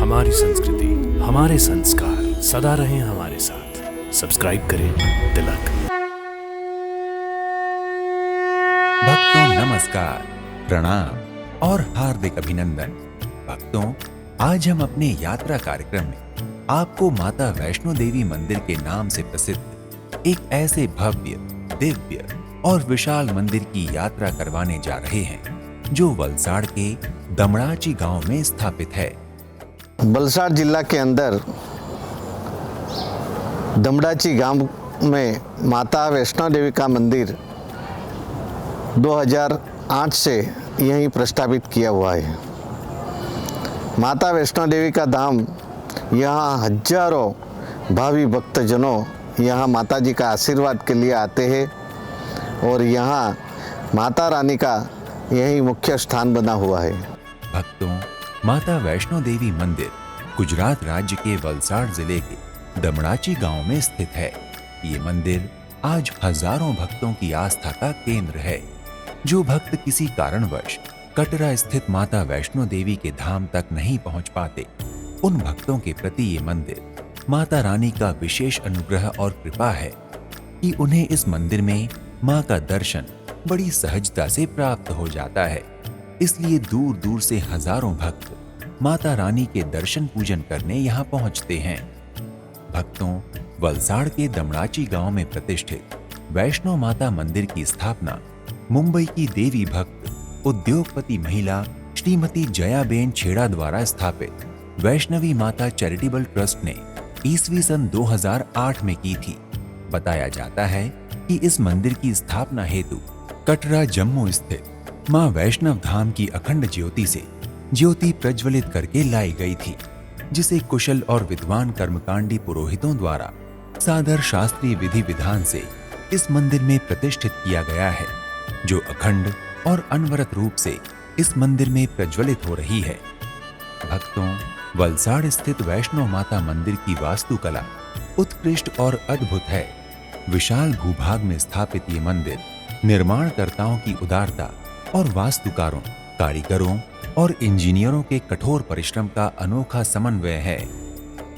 हमारी संस्कृति, हमारे संस्कार सदा रहें हमारे साथ। सब्सक्राइब करें तिलक। भक्तों नमस्कार, प्रणाम और हार्दिक अभिनंदन। भक्तों, आज हम अपने यात्रा कार्यक्रम में आपको माता वैष्णो देवी मंदिर के नाम से प्रसिद्ध एक ऐसे भव्य, दिव्य और विशाल मंदिर की यात्रा करवाने जा रहे हैं जो वलसाड़ के दमड़ाची गांव में स्थापित है। वलसाड़ जिला के अंदर दमड़ाची गांव में माता वैष्णो देवी का मंदिर 2008 से यहीं प्रस्तावित किया हुआ है। माता वैष्णो देवी का धाम, यहाँ हजारों भावी भक्तजनों यहाँ माता जी का आशीर्वाद के लिए आते हैं और यहाँ माता रानी का यही मुख्य स्थान बना हुआ है। भक्तों, माता वैष्णो देवी मंदिर गुजरात राज्य के वलसाड़ जिले के दमड़ाची गांव में स्थित है। ये मंदिर आज हजारों भक्तों की आस्था का केंद्र है। जो भक्त किसी कारणवश कटरा स्थित माता वैष्णो देवी के धाम तक नहीं पहुंच पाते, उन भक्तों के प्रति ये मंदिर माता रानी का विशेष अनुग्रह और कृपा है कि उन्हें इस मंदिर में मां का दर्शन बड़ी सहजता से प्राप्त हो जाता है। इसलिए दूर दूर से हजारों भक्त माता रानी के दर्शन पूजन करने यहाँ पहुँचते हैं। भक्तों, वलसाड़ के दमड़ाची गांव में प्रतिष्ठित वैष्णो माता मंदिर की स्थापना मुंबई की देवी भक्त उद्योगपति महिला श्रीमती जयाबेन छेड़ा द्वारा स्थापित वैष्णवी माता चैरिटेबल ट्रस्ट ने ईस्वी सन 2008 में की थी। बताया जाता है कि इस मंदिर की स्थापना हेतु कटरा जम्मू स्थित मां वैष्णव धाम की अखंड ज्योति से ज्योति प्रज्वलित करके लाई गई थी, जिसे कुशल और विद्वान कर्मकांडी पुरोहितों द्वारा सादर शास्त्रीय विधि विधान से इस मंदिर में प्रतिष्ठित किया गया है, जो अखंड और अनवरत रूप से इस मंदिर में प्रज्वलित हो रही है। भक्तों, वलसाड़ स्थित वैष्णो माता मंदिर की वास्तुकला उत्कृष्ट और अद्भुत है। विशाल भूभाग में स्थापित ये मंदिर निर्माणकर्ताओं की उदारता और वास्तुकारों, कारीगरों और इंजीनियरों के कठोर परिश्रम का अनोखा समन्वय है।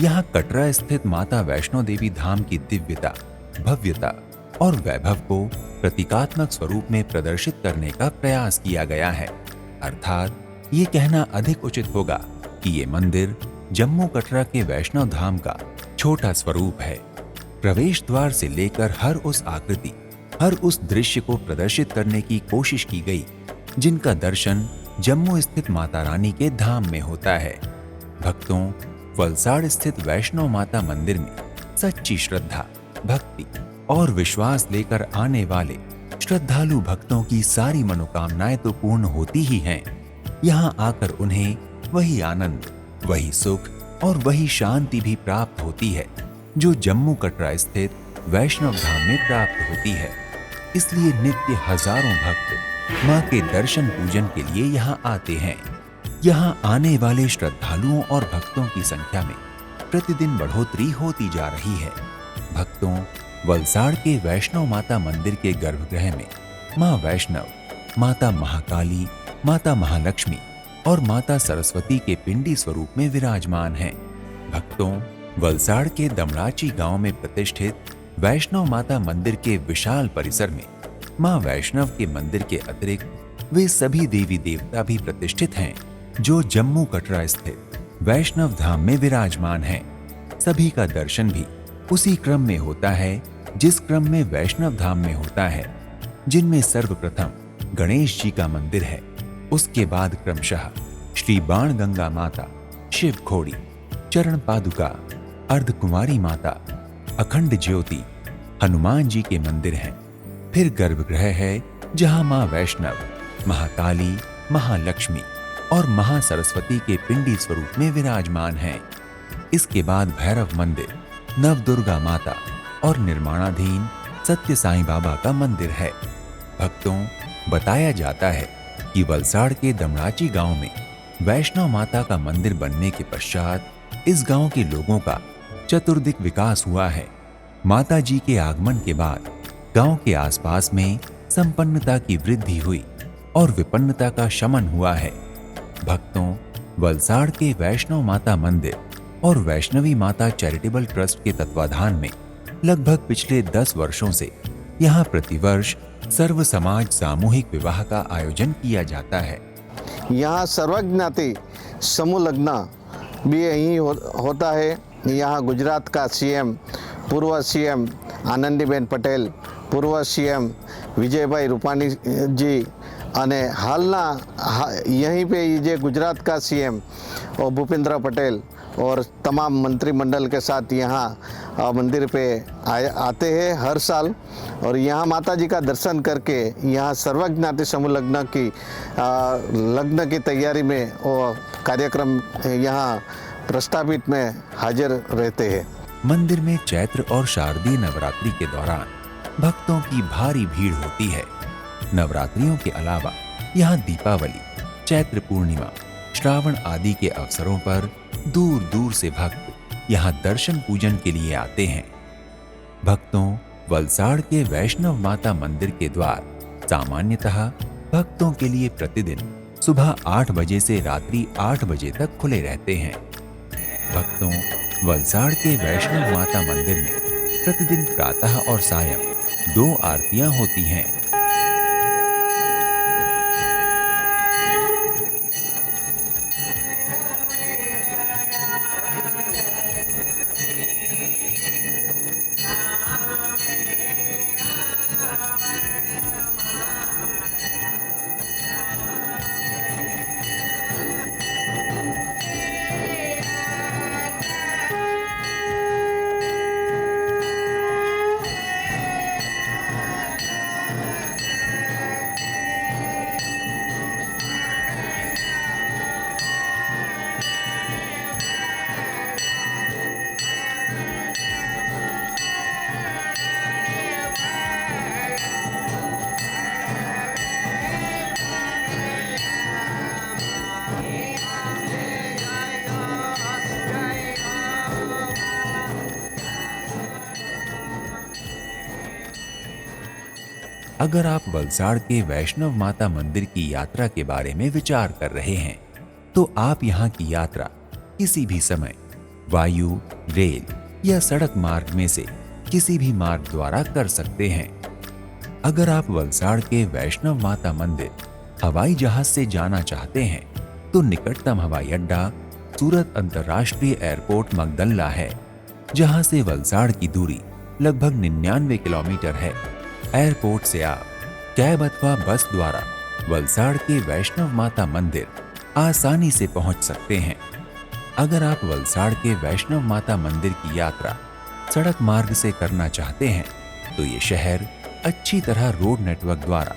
यहाँ कटरा स्थित माता वैष्णो देवी धाम की दिव्यता, भव्यता और वैभव को प्रतीकात्मक स्वरूप में प्रदर्शित करने का प्रयास किया गया है। अर्थात ये कहना अधिक उचित होगा कि ये मंदिर जम्मू कटरा के वैष्णव धाम का छोटा स्वरूप है। प्रवेश द्वार से लेकर हर उस आकृति, हर उस दृश्य को प्रदर्शित करने की कोशिश की गई जिनका दर्शन जम्मू स्थित माता रानी के धाम में होता है। भक्तों, वलसाड़ स्थित वैष्णो माता मंदिर में सच्ची श्रद्धा, भक्ति और विश्वास लेकर आने वाले श्रद्धालु भक्तों की सारी मनोकामनाएं तो पूर्ण होती ही हैं। यहाँ आकर उन्हें वही आनंद, वही सुख और वही शांति भी प्राप्त होती है जो जम्मू कटरा स्थित वैष्णव धाम में प्राप्त होती है। इसलिए नित्य हजारों भक्त मां के दर्शन पूजन के लिए यहाँ आते हैं। यहाँ आने वाले श्रद्धालुओं और भक्तों की संख्या में प्रतिदिन बढ़ोतरी होती जा रही है। भक्तों, वलसाड़ के वैष्णो माता मंदिर के गर्भगृह में मां वैष्णव, माता महाकाली, माता महालक्ष्मी और माता सरस्वती के पिंडी स्वरूप में विराजमान हैं। भक्तों, वलसाड़ के दमड़ाची गांव में प्रतिष्ठित वैष्णो माता मंदिर के विशाल परिसर में मां वैष्णव के मंदिर के अतिरिक्त वे सभी देवी देवता भी प्रतिष्ठित हैं जो जम्मू कटरा स्थित वैष्णव धाम में विराजमान हैं। सभी का दर्शन भी उसी क्रम में होता है जिस क्रम में वैष्णव धाम में होता है, जिनमें सर्वप्रथम गणेश जी का मंदिर है। उसके बाद क्रमशः श्री बाण गंगा माता, शिव खोड़ी, चरण पादुका, अर्धकुमारी माता, अखंड ज्योति, हनुमान जी के मंदिर हैं। फिर गर्भगृह है जहां मां वैष्णव, महाकाली, महालक्ष्मी और महासरस्वती के पिंडी स्वरूप में विराजमान हैं। इसके बाद भैरव मंदिर, नवदुर्गा माता और निर्माणाधीन सत्य साईं बाबा का मंदिर है। भक्तों, बताया जाता है कि वलसाड़ के दमड़ाची गांव में वैष्णव माता का मंदिर बनने के पश्चात इस गांव के लोगों का चतुर्दिक विकास हुआ है। माता जी के आगमन के बाद गांव के आसपास में संपन्नता की वृद्धि हुई और विपन्नता का शमन हुआ है। भक्तों, वलसाड़ के वैष्णव माता मंदिर और वैष्णवी माता चैरिटेबल ट्रस्ट के तत्वाधान में लगभग पिछले 10 वर्षों से यहाँ प्रतिवर्ष सर्व समाज सामूहिक विवाह का आयोजन किया जाता है। यहाँ सर्वज्ञाति समूह लग्न भी यहीं होता है। यहाँ गुजरात का सीएम, पूर्व सीएम आनंदीबेन पटेल, पूर्व सीएम विजयभाई रूपाणी जी અને હાલના यहीं पे ये गुजरात का सीएम और भूपेंद्र पटेल और तमाम मंत्रिमंडल के साथ यहाँ मंदिर पे आते हैं हर साल। और यहाँ माता जी का दर्शन करके यहाँ सर्वज्ञाति समूह लग्न की तैयारी में और कार्यक्रम यहाँ प्रस्तावित में हाजिर रहते हैं। मंदिर में चैत्र और शारदीय नवरात्रि के दौरान भक्तों की भारी भीड़ होती है। नवरात्रियों के अलावा यहाँ दीपावली, चैत्र पूर्णिमा, श्रावण आदि के अवसरों पर दूर दूर से भक्त यहाँ दर्शन पूजन के लिए आते हैं। भक्तों, वलसाड़ के वैष्णव माता मंदिर के द्वार सामान्यतः भक्तों के लिए प्रतिदिन सुबह 8 बजे से रात्रि 8 बजे तक खुले रहते हैं। भक्तों, वलसाड़ के वैष्णव माता मंदिर में प्रतिदिन प्रातः और सायं 2 आरतियां होती हैं। अगर आप वलसाड़ के वैष्णव माता मंदिर की यात्रा के बारे में विचार कर रहे हैं तो आप यहाँ की यात्रा किसी भी समय वायु, रेल या सड़क मार्ग में से किसी भी मार्ग द्वारा कर सकते हैं। अगर आप वलसाड़ के वैष्णव माता मंदिर हवाई जहाज से जाना चाहते हैं तो निकटतम हवाई अड्डा सूरत अंतर्राष्ट्रीय एयरपोर्ट मगदल्ला है, जहां से वलसाड़ की दूरी लगभग 99 किलोमीटर है। एयरपोर्ट से आप कैब अथवा बस द्वारा वलसाड़ के वैष्णव माता मंदिर आसानी से पहुंच सकते हैं। अगर आप वलसाड़ के वैष्णव माता मंदिर की यात्रा सड़क मार्ग से करना चाहते हैं तो ये शहर अच्छी तरह रोड नेटवर्क द्वारा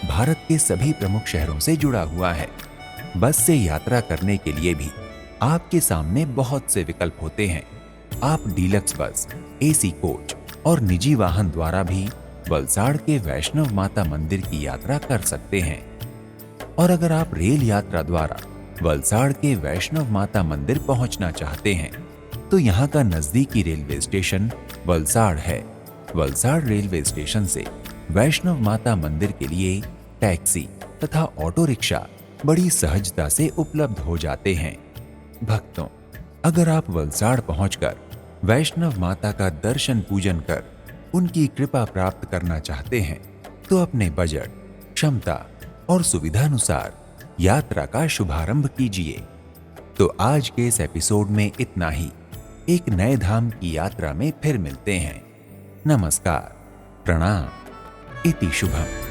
भारत के सभी प्रमुख शहरों से जुड़ा हुआ है। बस से यात्रा करने के लिए भी आपके सामने बहुत से विकल्प होते हैं। आप डीलक्स बस, एसी कोच और निजी वाहन द्वारा भी वलसाड़ के वैष्णव माता मंदिर की यात्रा कर सकते हैं। और अगर आप रेल यात्रा द्वारा वलसाड़ के वैष्णव माता मंदिर पहुंचना चाहते हैं तो यहाँ का नजदीकी रेलवे स्टेशन वलसाड़ है। वलसाड़ रेलवे स्टेशन से वैष्णव माता मंदिर के लिए टैक्सी तथा ऑटो रिक्शा बड़ी सहजता से उपलब्ध हो जाते हैं। भक्तों, अगर आप वलसाड़ पहुंचकर वैष्णव माता का दर्शन पूजन कर उनकी कृपा प्राप्त करना चाहते हैं तो अपने बजट, क्षमता और सुविधानुसार यात्रा का शुभारंभ कीजिए। तो आज के इस एपिसोड में इतना ही। एक नए धाम की यात्रा में फिर मिलते हैं। नमस्कार, प्रणाम, इति शुभम।